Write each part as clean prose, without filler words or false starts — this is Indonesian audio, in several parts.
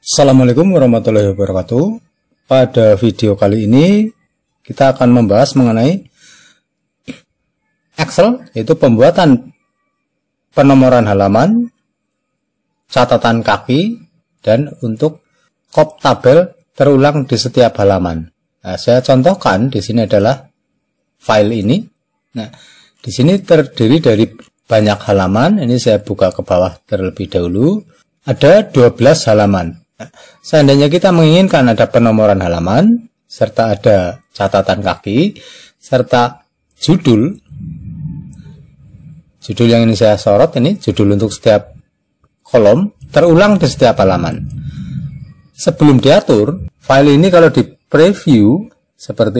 Assalamualaikum warahmatullahi wabarakatuh. Pada video kali ini kita akan membahas mengenai Excel, yaitu pembuatan penomoran halaman, catatan kaki, dan untuk kop tabel terulang di setiap halaman. Nah, saya contohkan di sini adalah file ini. Nah, di sini terdiri dari banyak halaman. Ini saya buka ke bawah terlebih dahulu. Ada 12 halaman. Seandainya kita menginginkan ada penomoran halaman, serta ada catatan kaki, serta judul yang ini saya sorot, ini judul untuk setiap kolom, terulang di setiap halaman. Sebelum diatur, file ini kalau di preview, seperti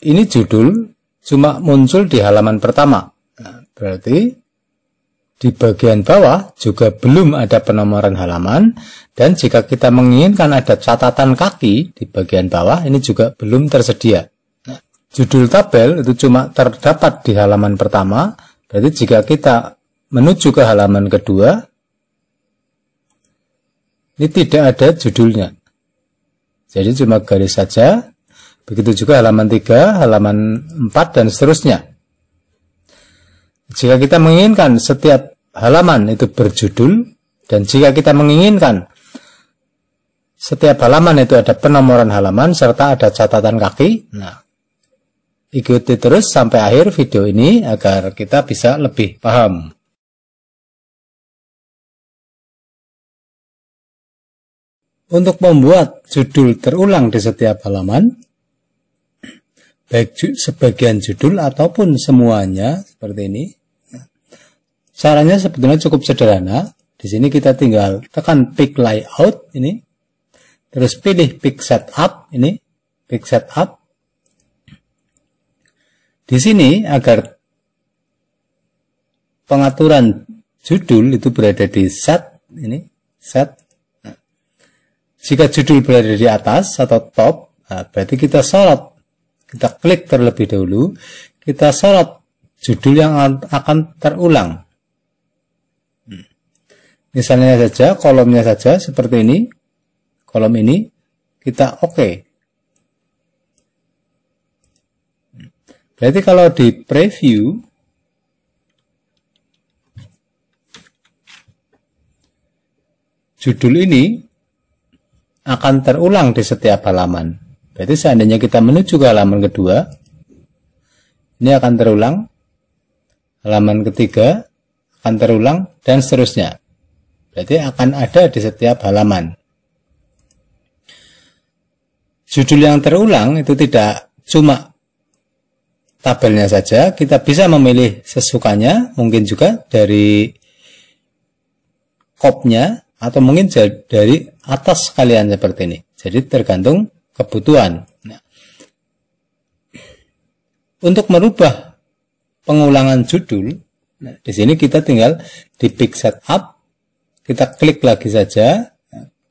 ini judul cuma muncul di halaman pertama. Nah, berarti di bagian bawah juga belum ada penomoran halaman, dan jika kita menginginkan ada catatan kaki di bagian bawah, ini juga belum tersedia. Nah, judul tabel itu cuma terdapat di halaman pertama, berarti jika kita menuju ke halaman kedua, ini tidak ada judulnya. Jadi cuma garis saja, begitu juga halaman 3, halaman 4, dan seterusnya. Jika kita menginginkan setiap halaman itu berjudul, dan jika kita menginginkan setiap halaman itu ada penomoran halaman serta ada catatan kaki, nah, ikuti terus sampai akhir video ini agar kita bisa lebih paham. Untuk membuat judul terulang di setiap halaman, baik sebagian judul ataupun semuanya seperti ini, caranya sebetulnya cukup sederhana. Di sini kita tinggal tekan pick layout ini, terus pilih pick setup ini, pick setup. Di sini agar pengaturan judul itu berada di set ini, set. Nah, jika judul berada di atas atau top, nah, berarti kita sorot. Kita klik terlebih dahulu, kita sorot judul yang akan terulang. Misalnya saja, kolomnya saja seperti ini. Kolom ini, kita oke. Berarti kalau di preview, judul ini akan terulang di setiap halaman. Berarti seandainya kita menuju ke halaman kedua, ini akan terulang, halaman ketiga akan terulang, dan seterusnya. Berarti akan ada di setiap halaman. Judul yang terulang itu tidak cuma tabelnya saja, kita bisa memilih sesukanya, mungkin juga dari kopnya, atau mungkin dari atas sekalian seperti ini. Jadi tergantung kebutuhan. Nah, untuk merubah pengulangan judul, nah, di sini kita tinggal di pick setup, kita klik lagi saja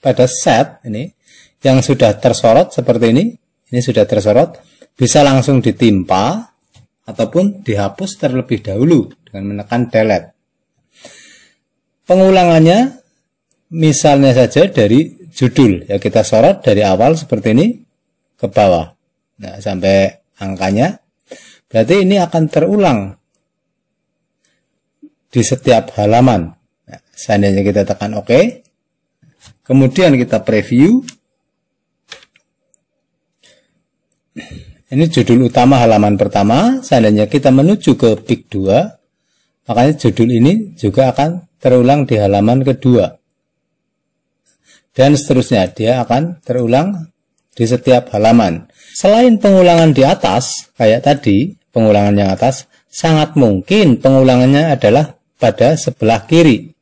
pada set ini yang sudah tersorot seperti ini sudah tersorot, bisa langsung ditimpa ataupun dihapus terlebih dahulu dengan menekan delete. Pengulangannya misalnya saja dari judul, ya kita sorot dari awal seperti ini ke bawah, nah, sampai angkanya, berarti ini akan terulang di setiap halaman. Nah, seandainya kita tekan OK, kemudian kita preview, ini judul utama halaman pertama. Seandainya kita menuju ke pick 2, makanya judul ini juga akan terulang di halaman kedua. Dan seterusnya, dia akan terulang di setiap halaman. Selain pengulangan di atas, kayak tadi, pengulangan yang atas, sangat mungkin pengulangannya adalah pada sebelah kiri.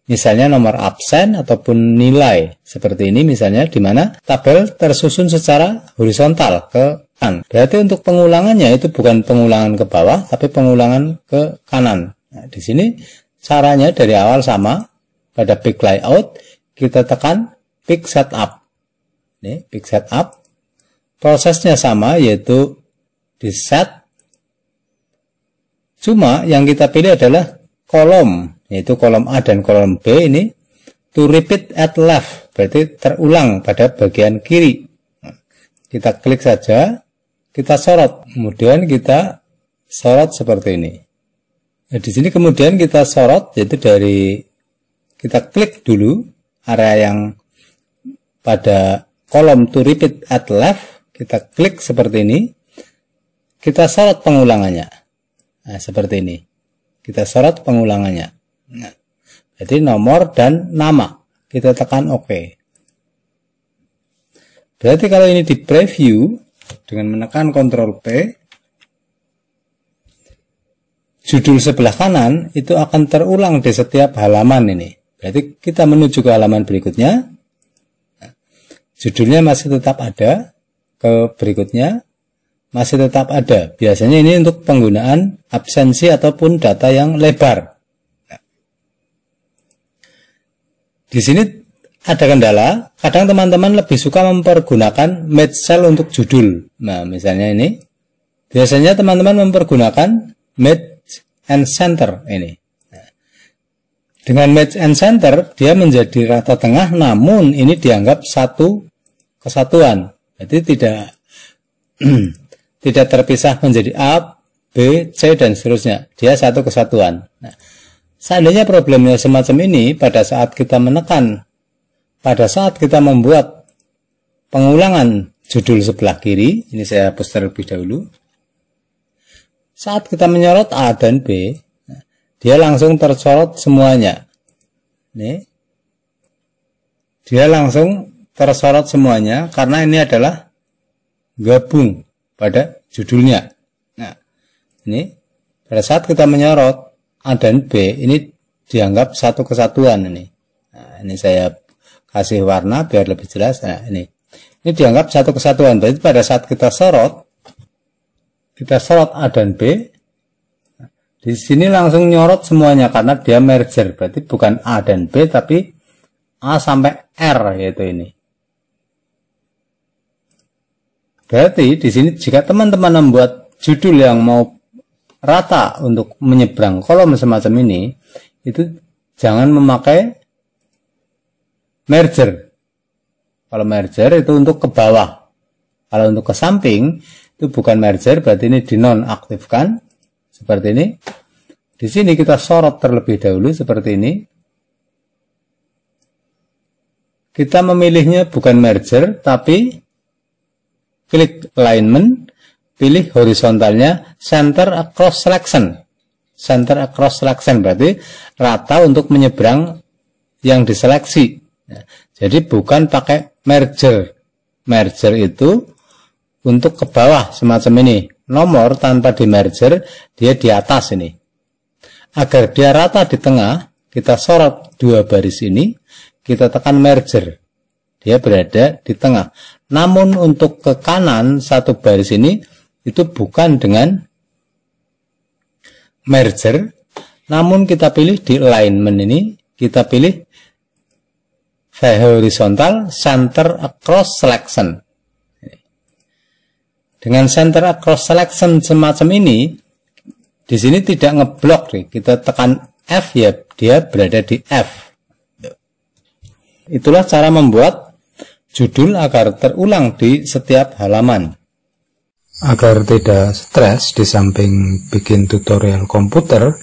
Misalnya nomor absen ataupun nilai. Seperti ini misalnya, di mana tabel tersusun secara horizontal ke kanan. Berarti untuk pengulangannya itu bukan pengulangan ke bawah, tapi pengulangan ke kanan. Nah, di sini caranya dari awal sama. Pada pick layout, kita tekan pick setup. Ini pick setup. Prosesnya sama, yaitu di set. Cuma yang kita pilih adalah kolom yaitu kolom A dan kolom B ini to repeat at left, berarti terulang pada bagian kiri. Kita klik saja, kita sorot, kemudian kita sorot seperti ini. Nah, di sini kemudian kita sorot, yaitu dari kita klik dulu area yang pada kolom to repeat at left, kita klik seperti ini, kita sorot pengulangannya. Nah, seperti ini. Kita sorot pengulangannya. Nah, jadi nomor dan nama. Kita tekan OK. Berarti kalau ini di preview dengan menekan Ctrl P, judul sebelah kanan itu akan terulang di setiap halaman ini. Berarti kita menuju ke halaman berikutnya. Nah, judulnya masih tetap ada. Ke berikutnya masih tetap ada. Biasanya ini untuk penggunaan absensi ataupun data yang lebar. Nah, di sini ada kendala. Kadang teman-teman lebih suka mempergunakan match cell untuk judul. Nah, misalnya ini. Biasanya teman-teman mempergunakan match and center ini. Nah, dengan match and center, dia menjadi rata tengah, namun ini dianggap satu kesatuan. Jadi tidak terpisah menjadi A, B, C, dan seterusnya. Dia satu kesatuan. Nah, seandainya problemnya semacam ini, pada saat kita membuat pengulangan judul sebelah kiri, ini saya hapus terlebih dahulu. Saat kita menyorot A dan B, dia langsung tersorot semuanya. Nih, dia langsung tersorot semuanya, karena ini adalah gabung pada judulnya. Nah, ini pada saat kita menyorot A dan B, ini dianggap satu kesatuan ini. Nah, ini saya kasih warna biar lebih jelas. Nah, ini dianggap satu kesatuan. Berarti pada saat kita sorot A dan B, di sini langsung nyorot semuanya karena dia merger. Berarti bukan A dan B, tapi A sampai R, yaitu ini. Berarti di sini jika teman-teman membuat judul yang mau rata untuk menyeberang kolom semacam ini, itu jangan memakai merger. Kalau merger itu untuk ke bawah. Kalau untuk ke samping itu bukan merger, berarti ini dinonaktifkan seperti ini. Di sini kita sorot terlebih dahulu seperti ini. Kita memilihnya bukan merger, tapi klik alignment, pilih horizontalnya center across selection. Center across selection berarti rata untuk menyeberang yang diseleksi. Nah, jadi bukan pakai merger. Merger itu untuk ke bawah semacam ini. Nomor tanpa di merger, dia di atas ini. Agar dia rata di tengah, kita sorot dua baris ini, kita tekan merger. Dia berada di tengah. Namun untuk ke kanan satu baris ini itu bukan dengan merger, namun kita pilih di alignment ini, kita pilih horizontal center across selection. Dengan center across selection semacam ini, di sini tidak ngeblok nih. Kita tekan F ya, dia berada di F. Itulah cara membuat judul agar terulang di setiap halaman. Agar tidak stres di samping bikin tutorial komputer,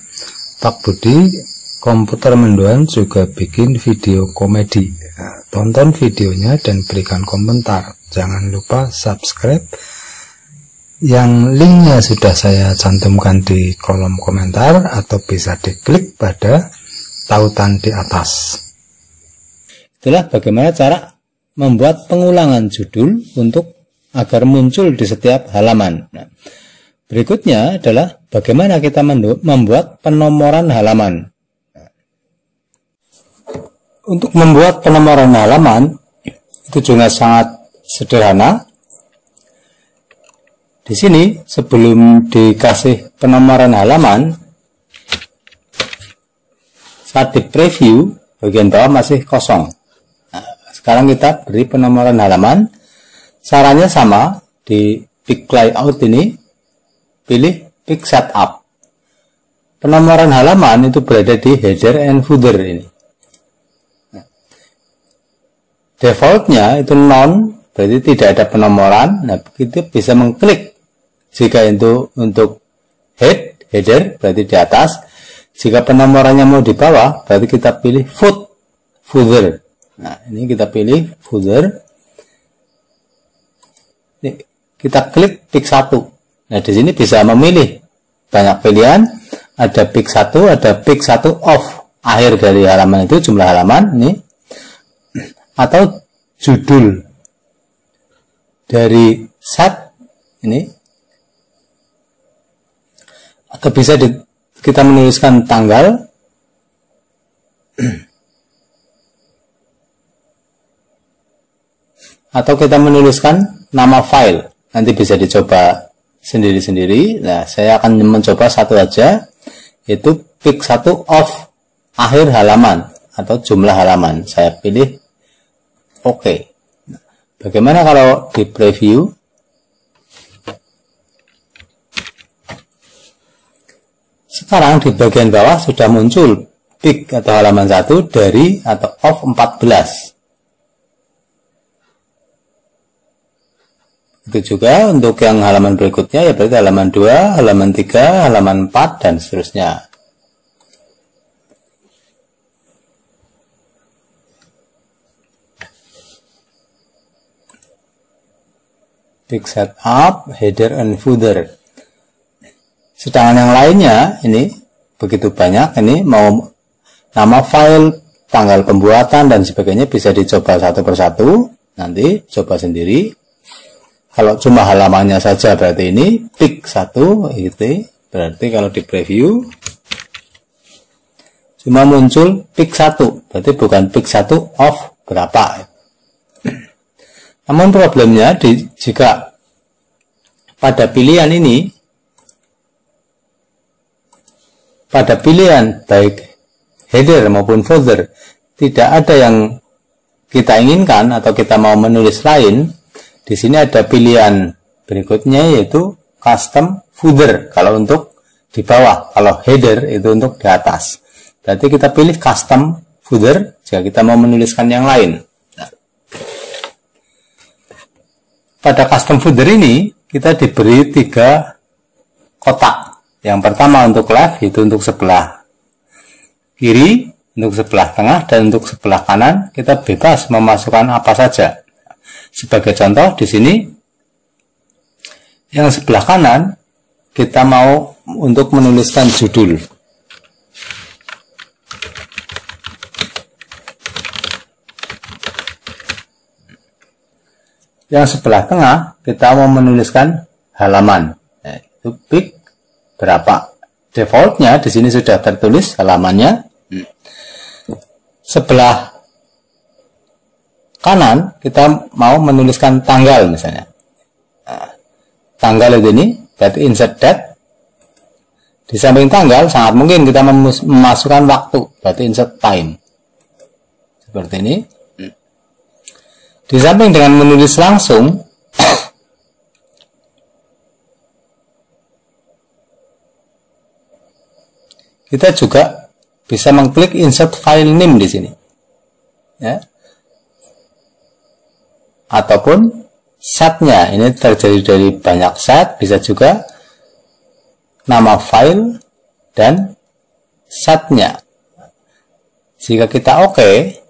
Pak Budi Komputer Mendoan juga bikin video komedi. Nah, tonton videonya dan berikan komentar. Jangan lupa subscribe. Yang linknya sudah saya cantumkan di kolom komentar atau bisa diklik pada tautan di atas. Itulah bagaimana cara membuat pengulangan judul untuk agar muncul di setiap halaman. Nah, berikutnya adalah bagaimana kita membuat penomoran halaman. Untuk membuat penomoran halaman itu juga sangat sederhana. Di sini sebelum dikasih penomoran halaman, saat di preview bagian bawah masih kosong. Sekarang kita beri penomoran halaman. Caranya sama, di pick layout ini pilih pick setup. penomoran halaman itu berada di header and footer ini. Defaultnya itu non, berarti tidak ada penomoran. Nah, kita bisa mengklik jika itu untuk header berarti di atas. Jika penomorannya mau di bawah, berarti kita pilih footer. Nah, ini kita pilih footer. Ini, kita klik pick 1. Nah, di sini bisa memilih banyak pilihan. Ada pick 1, ada pick 1 off. Akhir dari halaman itu jumlah halaman ini. Atau judul dari set ini. Atau bisa kita menuliskan tanggal. Atau kita menuliskan nama file. Nanti bisa dicoba sendiri-sendiri. Nah, saya akan mencoba satu aja, yaitu pick 1 off akhir halaman atau jumlah halaman. Saya pilih OK. Bagaimana kalau di preview? Sekarang di bagian bawah sudah muncul pick atau halaman 1 dari atau off 14. Itu juga untuk yang halaman berikutnya, ya berarti halaman 2, halaman 3, halaman 4, dan seterusnya. Pick setup, header and footer. Sedangkan yang lainnya ini begitu banyak, ini mau nama file, tanggal pembuatan dan sebagainya bisa dicoba satu persatu. Nanti coba sendiri. Kalau cuma halamannya saja berarti ini pick 1 gitu. Berarti kalau di preview cuma muncul pick 1, berarti bukan pick 1 off berapa. Namun problemnya jika pada pilihan ini, pada pilihan baik header maupun footer tidak ada yang kita inginkan atau kita mau menulis lain, di sini ada pilihan berikutnya yaitu custom footer kalau untuk di bawah, kalau header itu untuk di atas. Berarti kita pilih custom footer jika kita mau menuliskan yang lain. Nah, pada custom footer ini kita diberi 3 kotak. Yang pertama untuk left itu untuk sebelah kiri, untuk sebelah tengah, dan untuk sebelah kanan kita bebas memasukkan apa saja. Sebagai contoh di sini yang sebelah kanan kita mau untuk menuliskan judul. Yang sebelah tengah kita mau menuliskan halaman. Nah, itu pick berapa. Defaultnya di sini sudah tertulis halamannya. Sebelah kanan kita mau menuliskan tanggal misalnya. Nah, tanggal ini berarti insert date. Di samping tanggal sangat mungkin kita memasukkan waktu, berarti insert time. Seperti ini. Di samping dengan menulis langsung, kita juga bisa mengklik insert file name di sini. Ya. Ataupun setnya, ini terjadi dari banyak set, bisa juga nama file dan setnya. Jika kita oke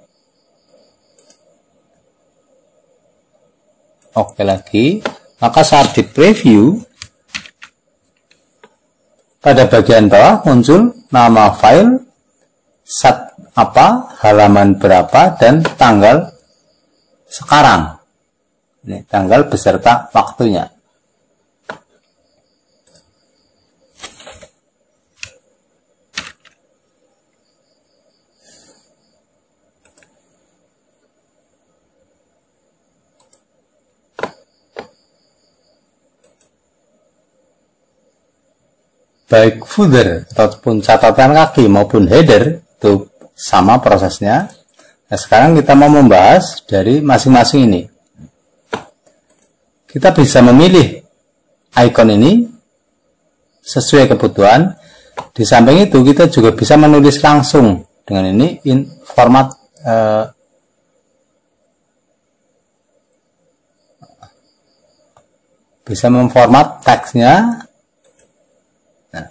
lagi, maka saat di preview pada bagian bawah muncul nama file, set apa, halaman berapa, dan tanggal sekarang. Ini tanggal beserta waktunya. Baik footer ataupun catatan kaki maupun header itu sama prosesnya. Nah, sekarang kita mau membahas dari masing-masing ini. Kita bisa memilih icon ini sesuai kebutuhan. Di samping itu kita juga bisa menulis langsung dengan ini format bisa memformat teksnya, nah,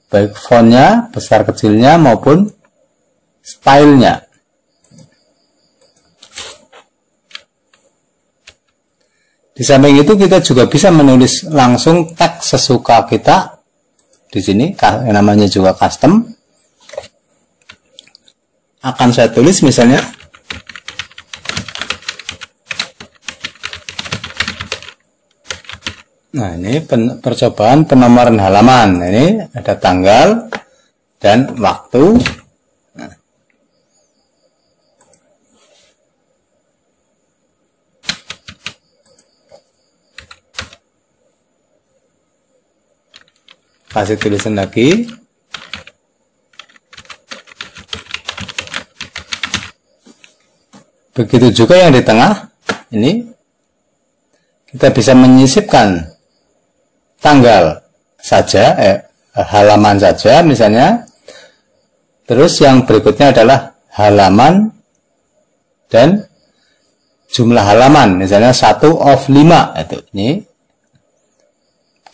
baik fontnya, besar kecilnya maupun stylenya. Di samping itu kita juga bisa menulis langsung teks sesuka kita. Di sini namanya juga custom. Akan saya tulis misalnya nah, ini percobaan penomoran halaman. Nah, ini ada tanggal dan waktu. Nah. Kasih tulisan lagi. Begitu juga yang di tengah. Ini kita bisa menyisipkan tanggal saja, halaman saja misalnya. Terus yang berikutnya adalah halaman dan jumlah halaman, misalnya 1/5 itu. Ini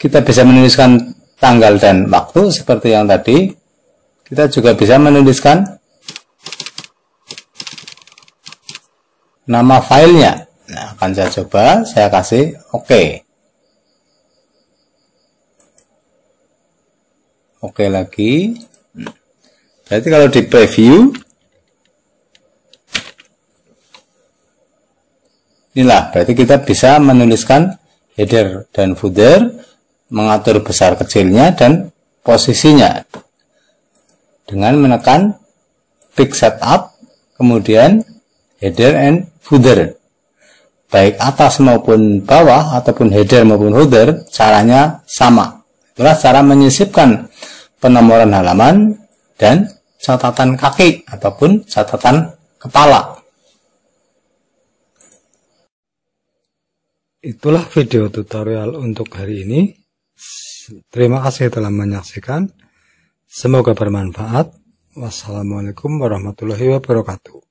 kita bisa menuliskan tanggal dan waktu seperti yang tadi. Kita juga bisa menuliskan nama filenya. Nah, akan saya coba, saya kasih OK. Oke lagi. Berarti kalau di preview, inilah berarti kita bisa menuliskan header dan footer, mengatur besar kecilnya dan posisinya dengan menekan Pick Setup, kemudian header and footer, baik atas maupun bawah ataupun header maupun footer, caranya sama. Itulah cara menyisipkan penomoran halaman dan catatan kaki ataupun catatan kepala. Itulah video tutorial untuk hari ini. Terima kasih telah menyaksikan. Semoga bermanfaat. Wassalamualaikum warahmatullahi wabarakatuh.